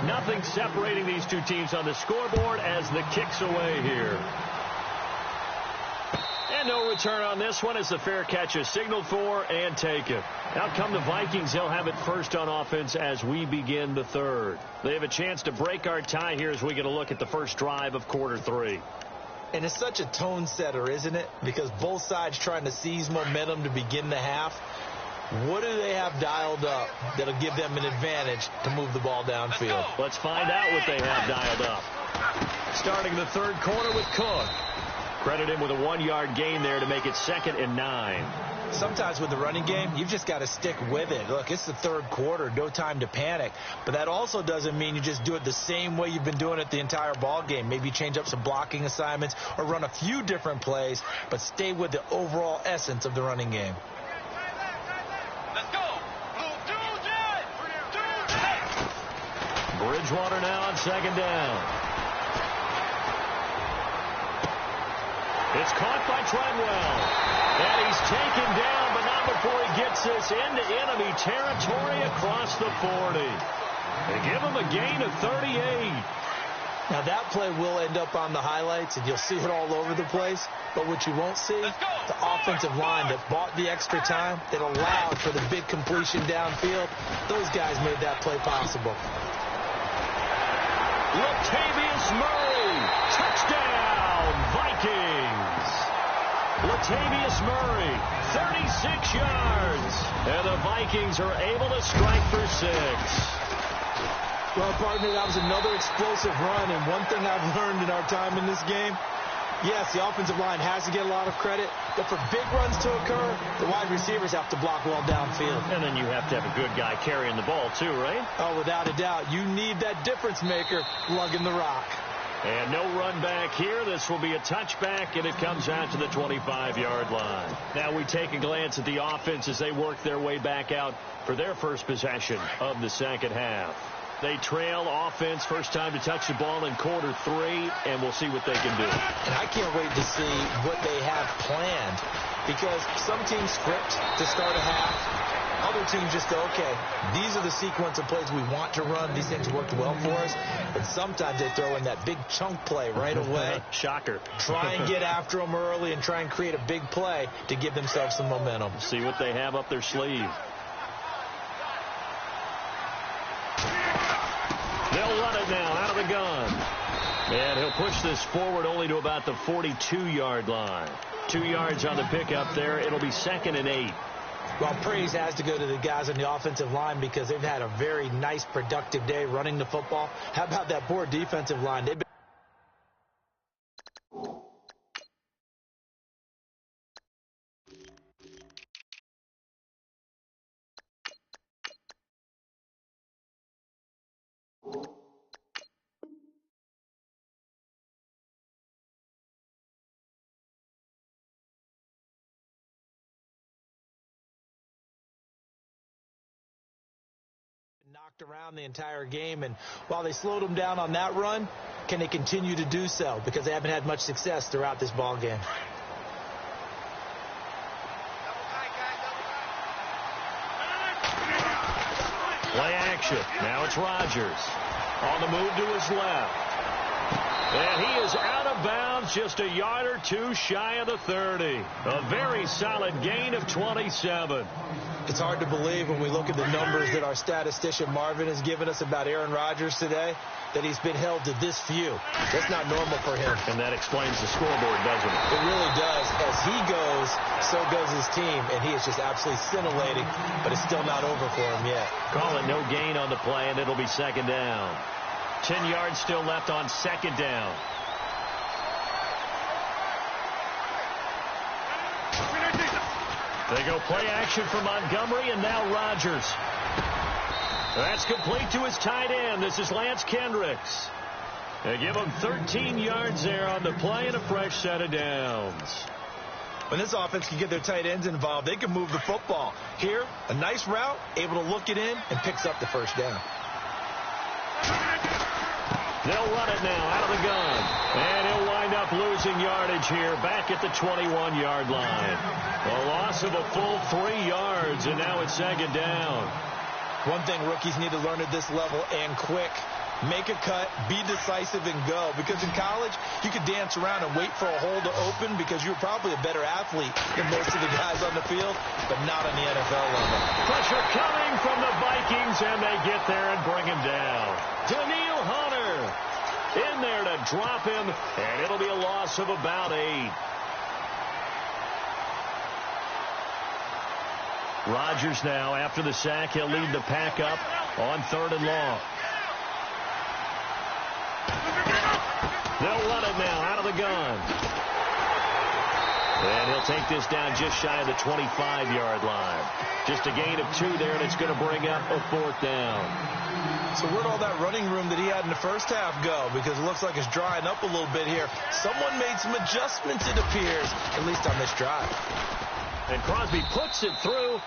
Nothing separating these two teams on the scoreboard as the kick's away here. And no return on this one as the fair catch is signaled for and taken. Out come the Vikings. They'll have it first on offense as we begin the third. They have a chance to break our tie here as we get a look at the first drive of quarter three. And it's such a tone setter, isn't it? Because both sides trying to seize momentum to begin the half. What do they have dialed up that'll give them an advantage to move the ball downfield? Let's find out what they have dialed up. Starting the third quarter with Cook. Credit him with a 1-yard gain there to make it 2nd and 9. Sometimes with the running game, you've just got to stick with it. Look, it's the third quarter, no time to panic. But that also doesn't mean you just do it the same way you've been doing it the entire ball game. Maybe change up some blocking assignments or run a few different plays, but stay with the overall essence of the running game. Let's go. Bridgewater now on 2nd down. It's caught by Treadwell. And he's taken down, but not before he gets this into enemy territory across the 40. They give him a gain of 38. Now that play will end up on the highlights, and you'll see it all over the place. But what you won't see, the offensive line that bought the extra time, that allowed for the big completion downfield, those guys made that play possible. Latavius Murray, touchdown, Vikings. Latavius Murray, 36 yards. And the Vikings are able to strike for 6. Well, partner, that was another explosive run. And one thing I've learned in our time in this game, yes, the offensive line has to get a lot of credit. But for big runs to occur, the wide receivers have to block well downfield. And then you have to have a good guy carrying the ball too, right? Oh, without a doubt. You need that difference maker lugging the rock. And no run back here. This will be a touchback, and it comes out to the 25-yard line. Now we take a glance at the offense as they work their way back out for their first possession of the second half. They trail offense, first time to touch the ball in quarter 3, and we'll see what they can do. And I can't wait to see what they have planned, because some teams script to start a half. Other teams just go, okay, these are the sequence of plays we want to run. These things worked well for us. And sometimes they throw in that big chunk play right away. Shocker. Try and get after them early and try and create a big play to give themselves some momentum. See what they have up their sleeve. They'll run it now out of the gun. And he'll push this forward only to about the 42-yard line. 2 yards on the pickup there. It'll be 2nd and 8. Well, praise has to go to the guys on the offensive line because they've had a very nice, productive day running the football. How about that poor defensive line? They've been knocked around the entire game, and while they slowed them down on that run, can they continue to do so? Because they haven't had much success throughout this ball game. Play action. Now it's Rodgers. On the move to his left. And he is out of bounds just a yard or two shy of the 30. A very solid gain of 27. It's hard to believe when we look at the numbers that our statistician Marvin has given us about Aaron Rodgers today, that he's been held to this few. That's not normal for him. And that explains the scoreboard, doesn't it? It really does. As he goes, so goes his team, and he is just absolutely scintillating, but it's still not over for him yet. Call it no gain on the play, and it'll be 2nd down. 10 yards still left on 2nd down. They go play action for Montgomery, and now Rodgers. That's complete to his tight end. This is Lance Kendricks. They give him 13 yards there on the play and a fresh set of downs. When this offense can get their tight ends involved, they can move the football. Here, a nice route, able to look it in, and picks up the first down. They'll run it now out of the gun. And he'll wind up losing yardage here back at the 21-yard line. A loss of a full 3 yards, and now it's 2nd down. One thing rookies need to learn at this level and quick Make a cut, be decisive, and go. Because in college, you could dance around and wait for a hole to open because you're probably a better athlete than most of the guys on the field, but not on the NFL level. Pressure coming from the Vikings, and they get there and bring him down. Danielle Hunter in there to drop him, and it'll be a loss of about 8. Rodgers now, after the sack, he'll lead the pack up on 3rd and long. They'll run it now out of the gun. And he'll take this down just shy of the 25-yard line. Just a gain of 2 there, and it's going to bring up a 4th down. So where'd all that running room that he had in the first half go? Because it looks like it's drying up a little bit here. Someone made some adjustments, it appears, at least on this drive. And Crosby puts it through,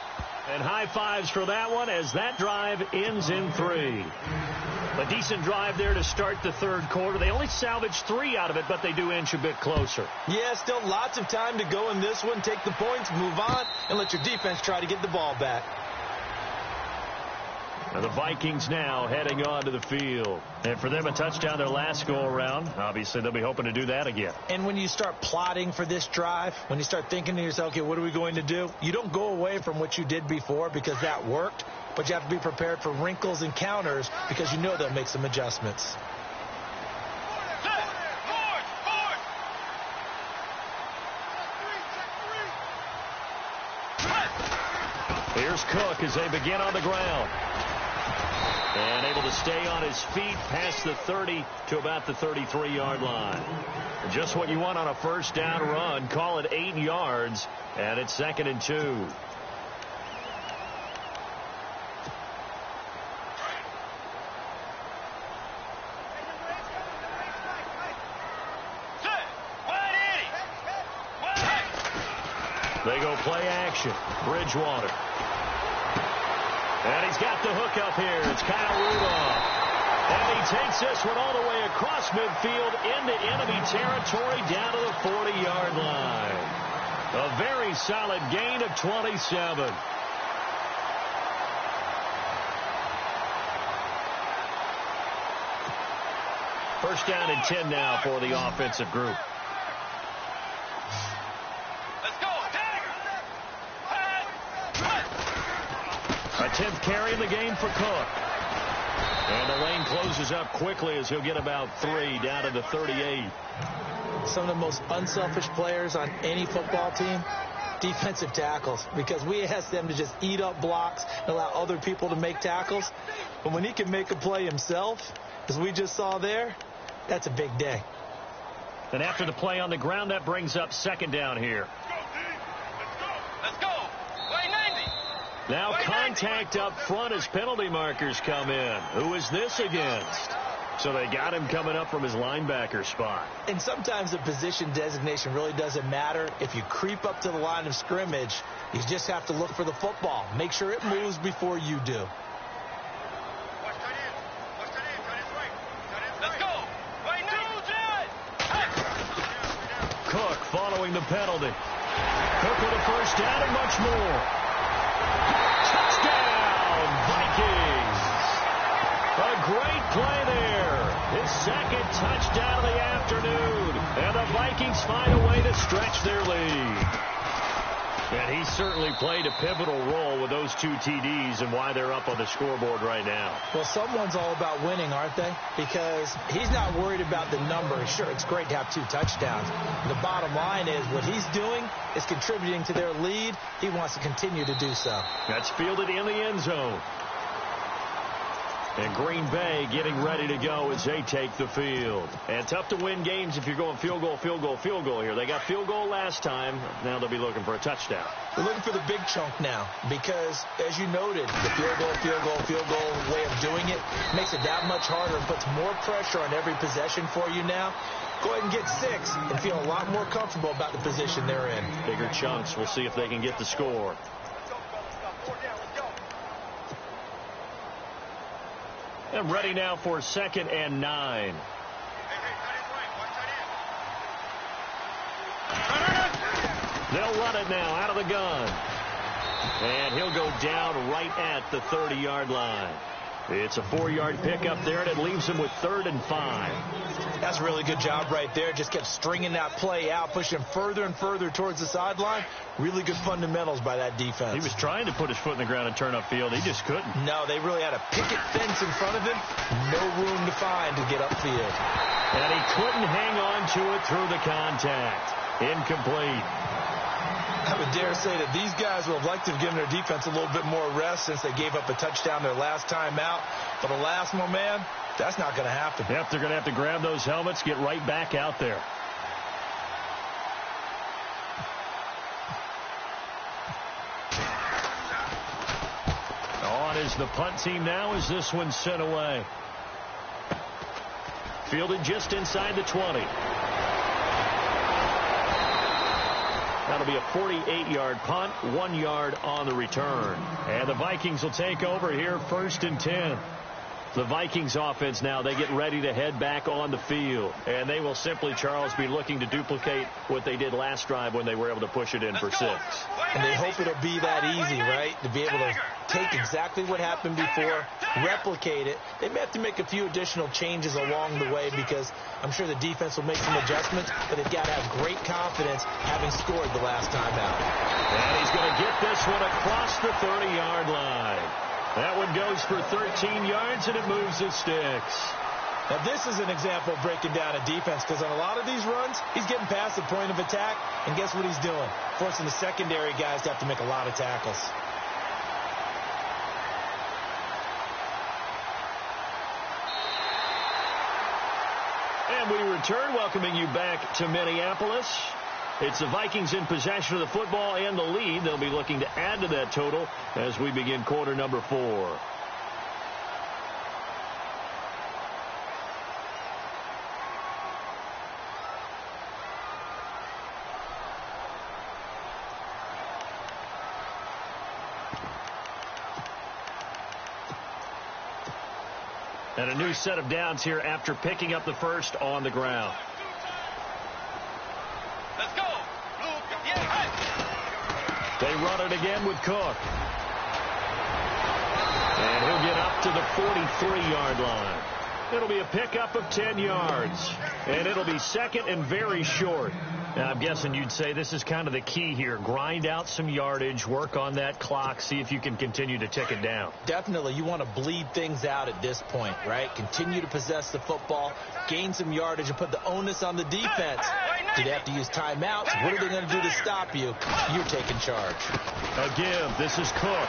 and high fives for that one as that drive ends in 3. A decent drive there to start the 3rd quarter. They only salvaged 3 out of it, but they do inch a bit closer. Yeah, still lots of time to go in this one. Take the points, move on, and let your defense try to get the ball back. And the Vikings now heading onto the field. And for them, a touchdown their last go-around. Obviously, they'll be hoping to do that again. And when you start plotting for this drive, when you start thinking to yourself, okay, what are we going to do? You don't go away from what you did before because that worked, but you have to be prepared for wrinkles and counters because you know they'll make some adjustments. Here's Cook as they begin on the ground. And able to stay on his feet past the 30 to about the 33-yard line. Just what you want on a first down run. Call it 8 yards, and it's 2nd and 2. They go play action. Bridgewater. And he's got the hook up here. It's Kyle Rudolph. And he takes this one all the way across midfield into enemy territory down to the 40-yard line. A very solid gain of 27. First down and 10 now for the offensive group. A 10th carry in the game for Cook. And the lane closes up quickly as he'll get about 3 down to the 38. Some of the most unselfish players on any football team, defensive tackles, because we ask them to just eat up blocks and allow other people to make tackles. But when he can make a play himself, as we just saw there, that's a big day. And after the play on the ground, that brings up 2nd down here. Let's go. Play 90. Now contact up front as penalty markers come in. Who is this against? So they got him coming up from his linebacker spot. And sometimes the position designation really doesn't matter. If you creep up to the line of scrimmage, you just have to look for the football. Make sure it moves before you do. Let's go. Play 90. Cook following the penalty. Cook with a first down and much more. Touchdown, Vikings. A great play there. His 2nd touchdown of the afternoon. And the Vikings find a way to stretch their lead. And he certainly played a pivotal role with those 2 TDs and why they're up on the scoreboard right now. Well, someone's all about winning, aren't they? Because he's not worried about the numbers. Sure, it's great to have 2 touchdowns. The bottom line is what he's doing is contributing to their lead. He wants to continue to do so. That's fielded in the end zone. And Green Bay getting ready to go as they take the field. And tough to win games if you're going field goal, field goal, field goal here. They got field goal last time. Now they'll be looking for a touchdown. They're looking for the big chunk now because, as you noted, the field goal, field goal, field goal way of doing it makes it that much harder and puts more pressure on every possession for you now. Go ahead and get 6 and feel a lot more comfortable about the position they're in. Bigger chunks. We'll see if they can get the score. And ready now for 2nd and 9. They'll run it now out of the gun. And he'll go down right at the 30-yard line. It's a 4-yard pickup there, and it leaves him with 3rd and 5. That's a really good job right there. Just kept stringing that play out, pushing him further and further towards the sideline. Really good fundamentals by that defense. He was trying to put his foot in the ground and turn upfield. He just couldn't. No, they really had a picket fence in front of him. No room to find to get upfield. And he couldn't hang on to it through the contact. Incomplete. I would dare say that these guys would have liked to have given their defense a little bit more rest since they gave up a touchdown their last time out. But alas, my man, that's not going to happen. Yep, they're going to have to grab those helmets, get right back out there. On is the punt team now as this one's sent away. Fielded just inside the 20. That'll be a 48-yard punt, 1 yard on the return. And the Vikings will take over here, 1st and 10. The Vikings offense now, they get ready to head back on the field. And they will simply, Charles, be looking to duplicate what they did last drive when they were able to push it in for 6. And they hope it'll be that easy, right? To be able to take exactly what happened before, replicate it. They may have to make a few additional changes along the way because I'm sure the defense will make some adjustments, but they've got to have great confidence having scored the last time out. And he's going to get this one across the 30-yard line. That one goes for 13 yards, and it moves the sticks. Now, this is an example of breaking down a defense because on a lot of these runs, he's getting past the point of attack, and guess what he's doing? Forcing the secondary guys to have to make a lot of tackles. And we return, welcoming you back to Minneapolis. It's the Vikings in possession of the football and the lead. They'll be looking to add to that total as we begin quarter number 4. And a new set of downs here after picking up the first on the ground. Let's go. They run it again with Cook. And he'll get up to the 43-yard line. It'll be a pickup of 10 yards. And it'll be 2nd and very short. Now, I'm guessing you'd say this is kind of the key here. Grind out some yardage, work on that clock, see if you can continue to tick it down. Definitely. You want to bleed things out at this point, right? Continue to possess the football, gain some yardage, and put the onus on the defense. Do they have to use timeouts? What are they going to do to stop you? You're taking charge. Again, this is Cook.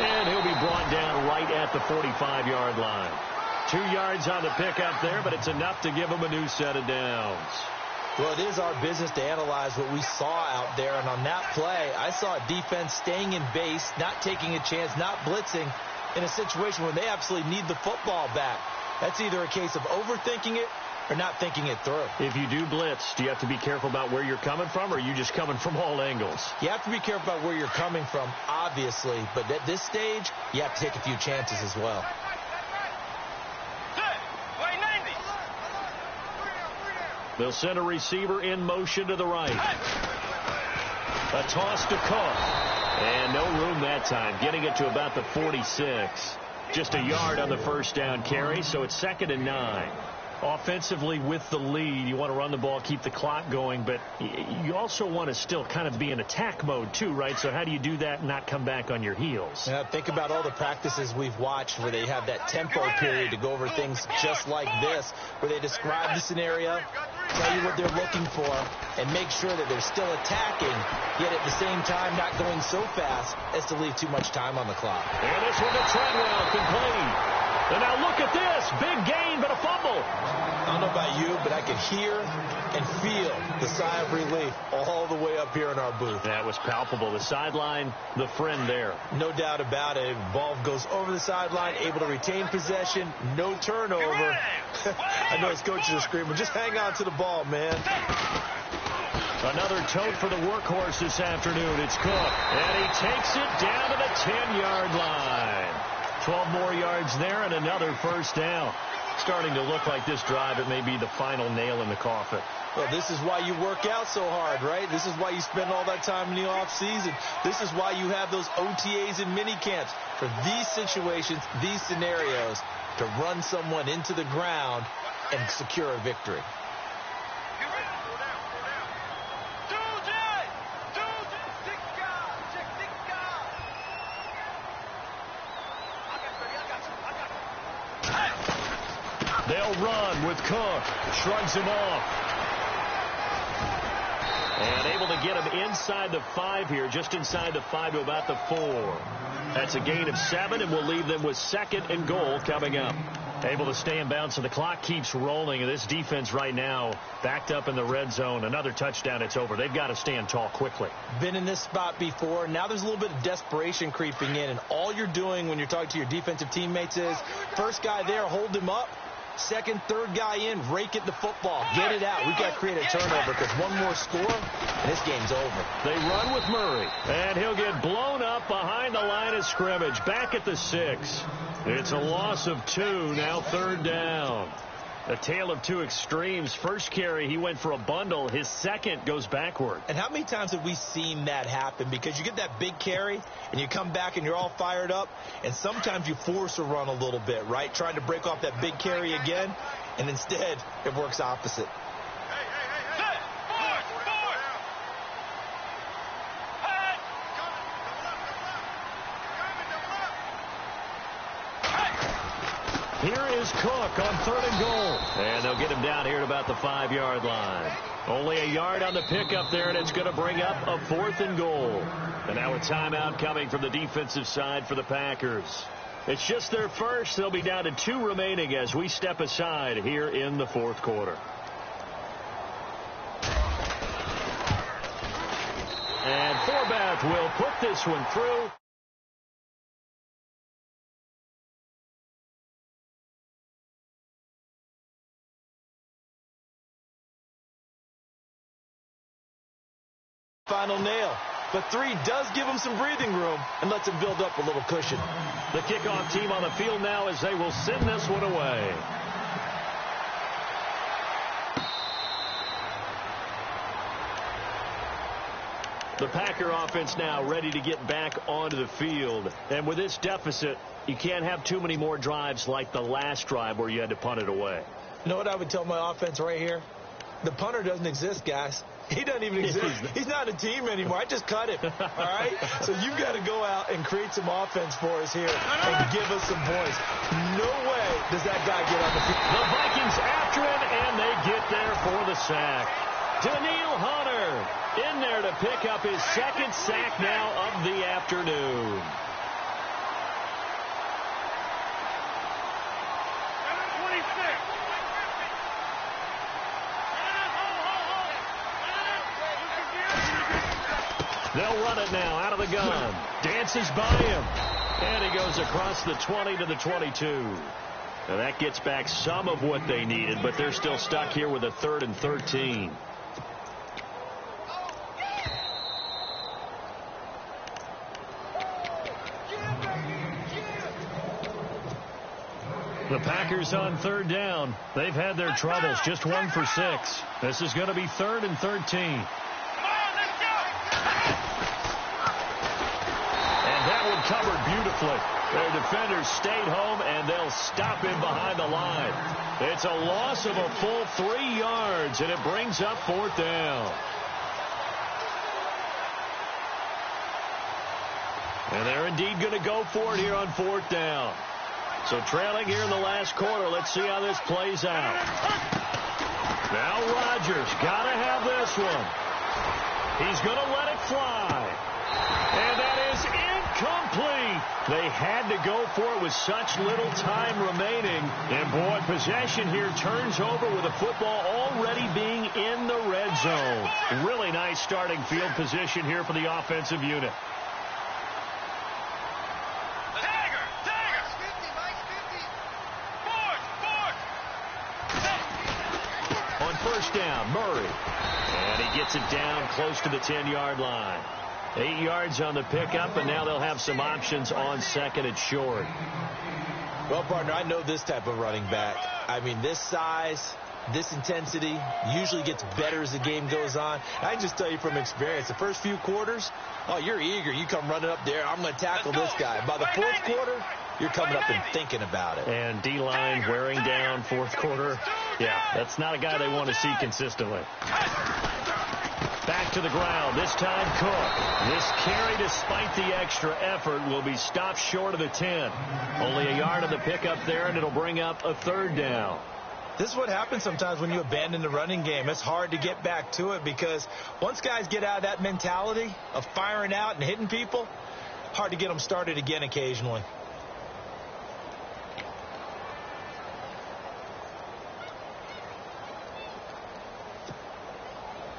And he'll be brought down right at the 45-yard line. 2 yards on the pickup there, but it's enough to give him a new set of downs. Well, it is our business to analyze what we saw out there. And on that play, I saw a defense staying in base, not taking a chance, not blitzing in a situation where they absolutely need the football back. That's either a case of overthinking it or not thinking it through. If you do blitz, do you have to be careful about where you're coming from, or are you just coming from all angles? You have to be careful about where you're coming from, obviously. But at this stage, you have to take a few chances as well. They'll send a receiver in motion to the right. A toss to Cook. And no room that time, getting it to about the 46. Just a yard on the first down carry, so it's 2nd and 9. Offensively with the lead, you want to run the ball, keep the clock going, but you also want to still kind of be in attack mode too, right? So how do you do that and not come back on your heels? Yeah, think about all the practices we've watched where they have that tempo period to go over things just like this, where they describe the scenario, tell you what they're looking for, and make sure that they're still attacking, yet at the same time not going so fast as to leave too much time on the clock. And this one to Treadwell, complete. And now look at this. Big gain, but a fumble. I don't know about you, but I can hear and feel the sigh of relief all the way up here in our booth. That was palpable. The sideline, the friend there. No doubt about it. Ball goes over the sideline, able to retain possession, no turnover. I know his coaches are screaming, just hang on to the ball, man. Another tote for the workhorse this afternoon. It's Cook. And he takes it down to the 10-yard line. 12 more yards there and another first down. starting to look like this drive, it may be the final nail in the coffin. Well, this is why you work out so hard, right? This is why you spend all that time in the offseason. This is why you have those OTAs and mini camps for these situations, these scenarios, to run someone into the ground and secure a victory. They'll run with Cook. Shrugs him off. And able to get him inside the 5 here, just inside the 5 to about the 4. That's a gain of 7, and we'll leave them with 2nd and goal coming up. Able to stay in bounds, so the clock keeps rolling. And this defense right now backed up in the red zone. Another touchdown, it's over. They've got to stand tall quickly. Been in this spot before. Now there's a little bit of desperation creeping in. And all you're doing when you're talking to your defensive teammates is, first guy there, hold him up. Second, third guy in, rake at the football. Get it out. We've got to create a turnover because one more score, and this game's over. They run with Murray, and he'll get blown up behind the line of scrimmage. Back at the 6. It's a loss of 2, now 3rd down. A tale of two extremes. First carry, he went for a bundle. His second goes backward. And how many times have we seen that happen? Because you get that big carry, and you come back, and you're all fired up, and sometimes you force a run a little bit, right? Trying to break off that big carry again, and instead, it works opposite. Here is Cook on 3rd and goal. And they'll get him down here at about the 5-yard line. Only a yard on the pickup there, and it's going to bring up a 4th and goal. And now a timeout coming from the defensive side for the Packers. It's just their first. They'll be down to 2 remaining as we step aside here in the 4th quarter. And Forbath will put this one through. Final nail. But 3 does give him some breathing room and lets him build up a little cushion. The kickoff team on the field now as they will send this one away. The Packer offense now ready to get back onto the field. And with this deficit, you can't have too many more drives like the last drive where you had to punt it away. You know what I would tell my offense right here? The punter doesn't exist, guys. He doesn't even exist. He's not a team anymore. I just cut him. All right? So you've got to go out and create some offense for us here and give us some points. No way does that guy get on the field. The Vikings after him, and they get there for the sack. Danielle Hunter in there to pick up his 2nd sack now of the afternoon. They'll run it now out of the gun. Dances by him. And he goes across the 20 to the 22. Now that gets back some of what they needed, but they're still stuck here with a 3rd and 13. The Packers on 3rd down. They've had their troubles. Just 1 for 6. This is going to be 3rd and 13. Covered beautifully. Their defenders stayed home, and they'll stop him behind the line. It's a loss of a full 3 yards, and it brings up 4th down. And they're indeed going to go for it here on 4th down. So trailing here in the last quarter. Let's see how this plays out. Now Rodgers got to have this one. He's going to let it fly. And that is incomplete. They had to go for it with such little time remaining. And, boy, possession here turns over with the football already being in the red zone. Really nice starting field position here for the offensive unit. On 1st down, Murray. And he gets it down close to the 10-yard line. 8 yards on the pickup, and now they'll have some options on second and short. Well, partner, I know this type of running back. I mean, this size, this intensity usually gets better as the game goes on. I can just tell you from experience, the first few quarters, oh, you're eager. You come running up there, I'm going to tackle this guy. By the fourth quarter, you're coming up and thinking about it. And D-line wearing down fourth quarter. Yeah, that's not a guy they want to see consistently. Back to the ground, this time Cook. This carry, despite the extra effort, will be stopped short of the 10. Only a yard of the pickup there, and it'll bring up a third down. This is what happens sometimes when you abandon the running game. It's hard to get back to it because once guys get out of that mentality of firing out and hitting people, hard to get them started again occasionally.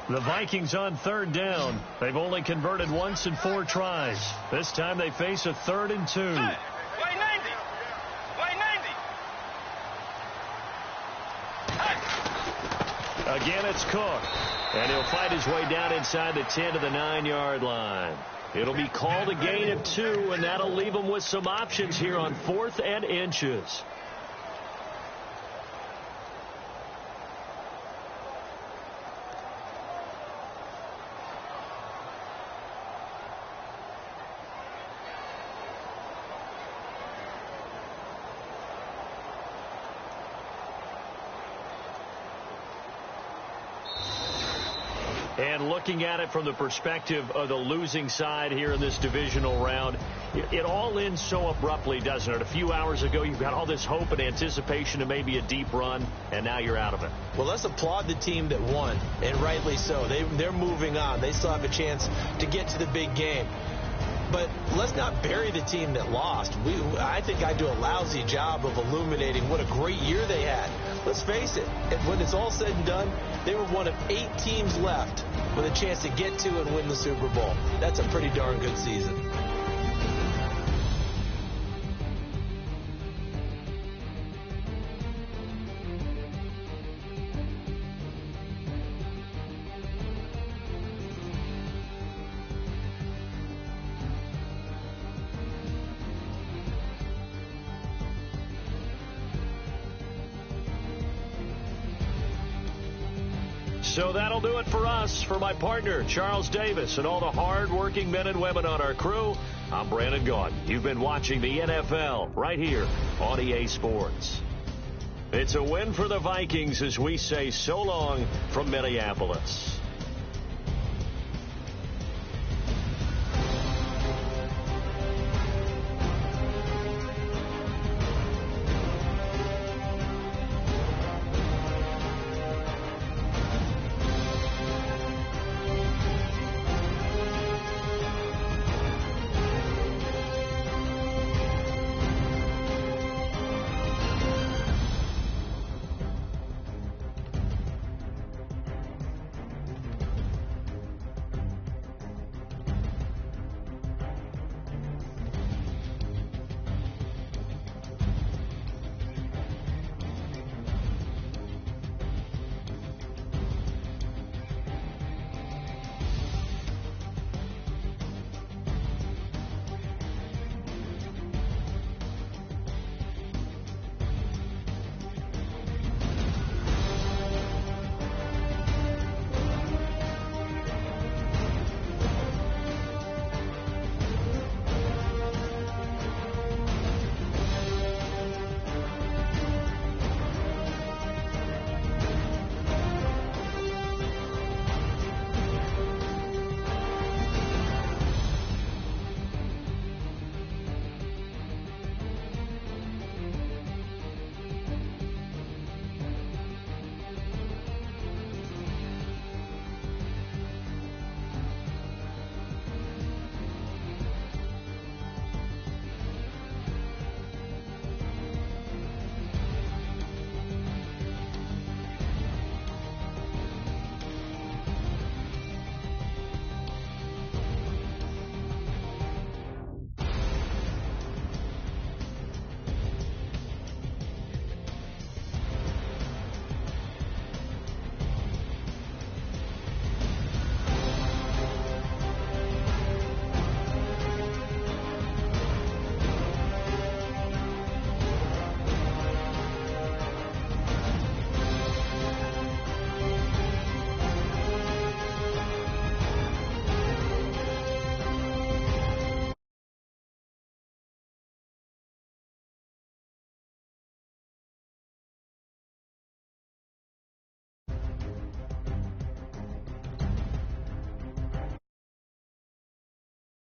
The Vikings on third down. They've only converted once in 4 tries. This time they face a 3rd and 2. Hey, way 90. Way 90. Again, it's Cook. And he'll fight his way down inside the 10 to the 9-yard line. It'll be called a gain of 2, and that'll leave them with some options here on 4th and inches. And looking at it from the perspective of the losing side here in this divisional round, it all ends so abruptly, doesn't it? A few hours ago, you've got all this hope and anticipation of maybe a deep run, and now you're out of it. Well, let's applaud the team that won, and rightly so. They're moving on. They still have a chance to get to the big game. But let's not bury the team that lost. I think I do a lousy job of illuminating what a great year they had. Let's face it, when it's all said and done, they were one of 8 teams left with a chance to get to and win the Super Bowl. That's a pretty darn good season. So that'll do it for us. For my partner, Charles Davis, and all the hard-working men and women on our crew, I'm Brandon Gaudin. You've been watching the NFL right here on EA Sports. It's a win for the Vikings as we say so long from Minneapolis.